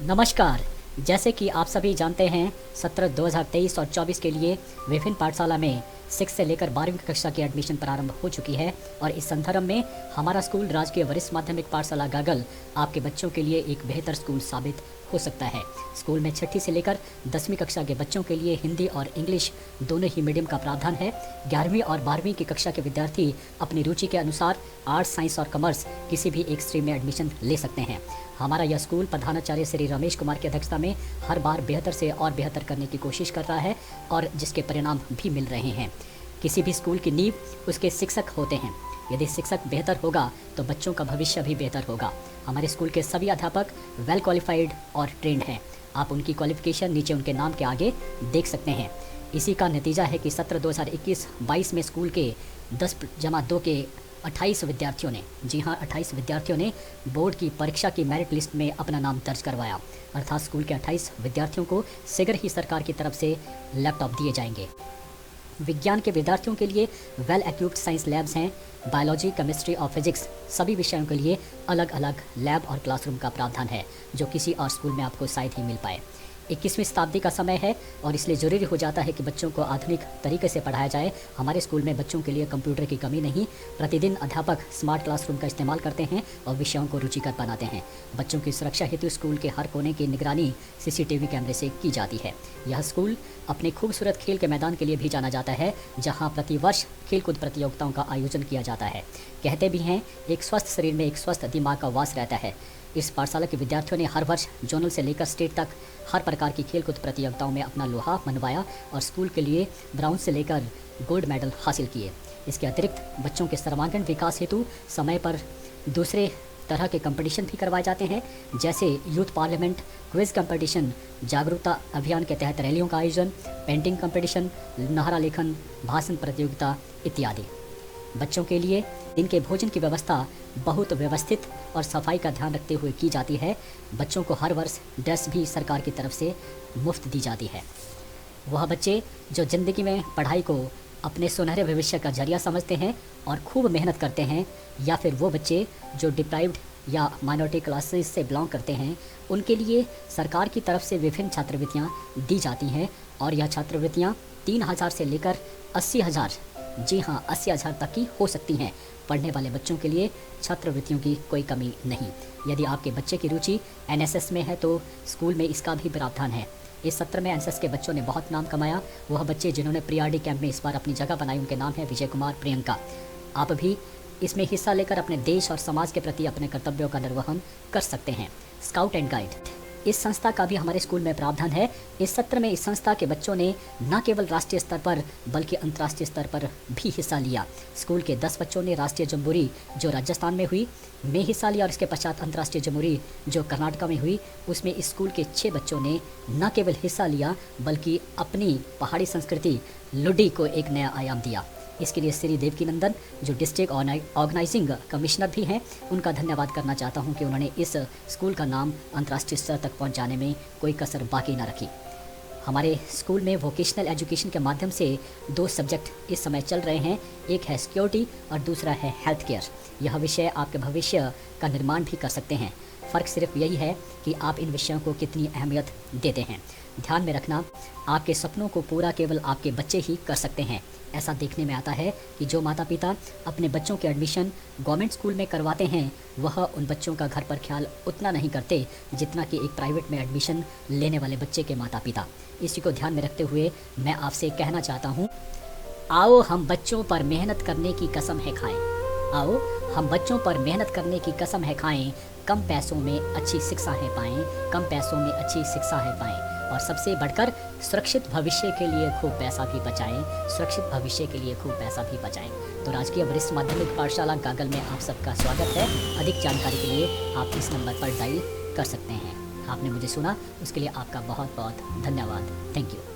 नमस्कार। जैसे कि आप सभी जानते हैं, सत्र 2023 और 24 के लिए विभिन्न पाठशाला में 6 से लेकर 12वीं कक्षा की एडमिशन प्रारंभ हो चुकी है और इस संदर्भ में हमारा स्कूल राजकीय वरिष्ठ माध्यमिक पाठशाला गागल आपके बच्चों के लिए एक बेहतर स्कूल साबित हो सकता है। स्कूल में 6ठी से लेकर 10वीं कक्षा के बच्चों के लिए हिंदी और इंग्लिश दोनों ही मीडियम का प्रावधान है। 11वीं और 12वीं की कक्षा के विद्यार्थी अपनी रुचि के अनुसार आर्ट्स, साइंस और कॉमर्स किसी भी एक स्ट्रीम में एडमिशन ले सकते हैं। हमारा यह स्कूल प्रधानाचार्य श्री रमेश कुमार की अध्यक्षता में हर बार बेहतर से और बेहतर करने की कोशिश कर रहा है और जिसके परिणाम भी मिल रहे हैं। किसी भी स्कूल की नींव उसके शिक्षक होते हैं। यदि शिक्षक बेहतर होगा तो बच्चों का भविष्य भी बेहतर होगा। हमारे स्कूल के सभी अध्यापक वेल क्वालिफाइड और ट्रेंड हैं। आप उनकी क्वालिफिकेशन नीचे उनके नाम के आगे देख सकते हैं। इसी का नतीजा है कि सत्र 2021-22 में स्कूल के 10+2 के 28 विद्यार्थियों ने, जी हाँ 28 विद्यार्थियों ने बोर्ड की परीक्षा की मेरिट लिस्ट में अपना नाम दर्ज करवाया। अर्थात स्कूल के 28 विद्यार्थियों को शीघ्र ही सरकार की तरफ से लैपटॉप दिए जाएंगे। विज्ञान के विद्यार्थियों के लिए वेल इक्विप्ड साइंस लैब्स हैं। बायोलॉजी, केमिस्ट्री और फिजिक्स सभी विषयों के लिए अलग अलग लैब और क्लासरूम का प्रावधान है, जो किसी और स्कूल में आपको शायद ही मिल पाए। 21वीं शताब्दी का समय है और इसलिए ज़रूरी हो जाता है कि बच्चों को आधुनिक तरीके से पढ़ाया जाए। हमारे स्कूल में बच्चों के लिए कंप्यूटर की कमी नहीं। प्रतिदिन अध्यापक स्मार्ट क्लासरूम का इस्तेमाल करते हैं और विषयों को रुचिकर बनाते हैं। बच्चों की सुरक्षा हेतु स्कूल के हर कोने की निगरानी CCTV कैमरे से की जाती है। यह स्कूल अपने खूबसूरत खेल के मैदान के लिए भी जाना जाता है, जहाँ प्रतिवर्ष खेलकूद प्रतियोगिताओं का आयोजन किया जाता है। कहते भी हैं, एक स्वस्थ शरीर में एक स्वस्थ दिमाग का वास रहता है। इस पाठशाला के विद्यार्थियों ने हर वर्ष जोनल से लेकर स्टेट तक हर प्रकार की खेलकूद प्रतियोगिताओं में अपना लोहा मनवाया और स्कूल के लिए ब्राउन से लेकर गोल्ड मेडल हासिल किए। इसके अतिरिक्त बच्चों के सर्वांगीण विकास हेतु समय पर दूसरे तरह के कंपटीशन भी करवाए जाते हैं, जैसे यूथ पार्लियामेंट, क्विज कंपटीशन, जागरूकता अभियान के तहत रैलियों का आयोजन, पेंटिंग कंपटीशन, नारा लेखन, भाषण प्रतियोगिता इत्यादि। बच्चों के लिए दिन के भोजन की व्यवस्था बहुत व्यवस्थित और सफाई का ध्यान रखते हुए की जाती है। बच्चों को हर वर्ष ड्रेस भी सरकार की तरफ से मुफ्त दी जाती है। वह बच्चे जो ज़िंदगी में पढ़ाई को अपने सुनहरे भविष्य का जरिया समझते हैं और खूब मेहनत करते हैं, या फिर वो बच्चे जो डिप्राइव्ड या माइनॉरिटी क्लासेस से बिलोंग करते हैं, उनके लिए सरकार की तरफ से विभिन्न छात्रवृत्तियाँ दी जाती हैं और यह छात्रवृत्तियाँ 3,000 से लेकर 80,000, जी हाँ 80,000 तक की हो सकती हैं। पढ़ने वाले बच्चों के लिए छात्रवृत्तियों की कोई कमी नहीं। यदि आपके बच्चे की रुचि NSS में है तो स्कूल में इसका भी प्रावधान है। इस सत्र में NSS के बच्चों ने बहुत नाम कमाया। वह बच्चे जिन्होंने प्री-RD कैंप में इस बार अपनी जगह बनाई, उनके नाम है विजय कुमार, प्रियंका। आप भी इसमें हिस्सा लेकर अपने देश और समाज के प्रति अपने कर्तव्यों का निर्वहन कर सकते हैं। स्काउट एंड गाइड, इस संस्था का भी हमारे स्कूल में प्रावधान है। इस सत्र में इस संस्था के बच्चों ने न केवल राष्ट्रीय स्तर पर बल्कि अंतर्राष्ट्रीय स्तर पर भी हिस्सा लिया। स्कूल के 10 बच्चों ने राष्ट्रीय जम्बूरी जो राजस्थान में हुई में हिस्सा लिया और इसके पश्चात अंतर्राष्ट्रीय जम्बूरी जो कर्नाटक में हुई, उसमें इस स्कूल के 6 बच्चों ने न केवल हिस्सा लिया बल्कि अपनी पहाड़ी संस्कृति लुडी को एक नया आयाम दिया। इसके लिए श्री देवकीनंदन जो डिस्ट्रिक्ट ऑर्गेनाइजिंग कमिश्नर भी हैं, उनका धन्यवाद करना चाहता हूं कि उन्होंने इस स्कूल का नाम अंतर्राष्ट्रीय स्तर तक पहुंचाने में कोई कसर बाकी ना रखी। हमारे स्कूल में वोकेशनल एजुकेशन के माध्यम से 2 सब्जेक्ट इस समय चल रहे हैं। एक है सिक्योरिटी और दूसरा है हेल्थ केयर। यह विषय आपके भविष्य का निर्माण भी कर सकते हैं। फ़र्क सिर्फ यही है कि आप इन विषयों को कितनी अहमियत देते हैं। ध्यान में रखना, आपके सपनों को पूरा केवल आपके बच्चे ही कर सकते हैं। ऐसा देखने में आता है कि जो माता पिता अपने बच्चों के एडमिशन गवर्नमेंट स्कूल में करवाते हैं, वह उन बच्चों का घर पर ख्याल उतना नहीं करते जितना कि एक प्राइवेट में एडमिशन लेने वाले बच्चे के माता पिता। इसी को ध्यान में रखते हुए मैं आपसे कहना चाहता हूँ, आओ हम बच्चों पर मेहनत करने की कसम है खाएं। आओ हम बच्चों पर मेहनत करने की कसम है खाएं। कम पैसों में अच्छी शिक्षा है पाएं, कम पैसों में अच्छी शिक्षा है पाएं और सबसे बढ़कर सुरक्षित भविष्य के लिए खूब पैसा भी बचाएं, सुरक्षित भविष्य के लिए खूब पैसा भी बचाएं। तो राजकीय वरिष्ठ माध्यमिक पाठशाला गागल में आप सबका स्वागत है। अधिक जानकारी के लिए आप इस नंबर पर डायल कर सकते हैं। आपने मुझे सुना, उसके लिए आपका बहुत बहुत धन्यवाद। Thank you.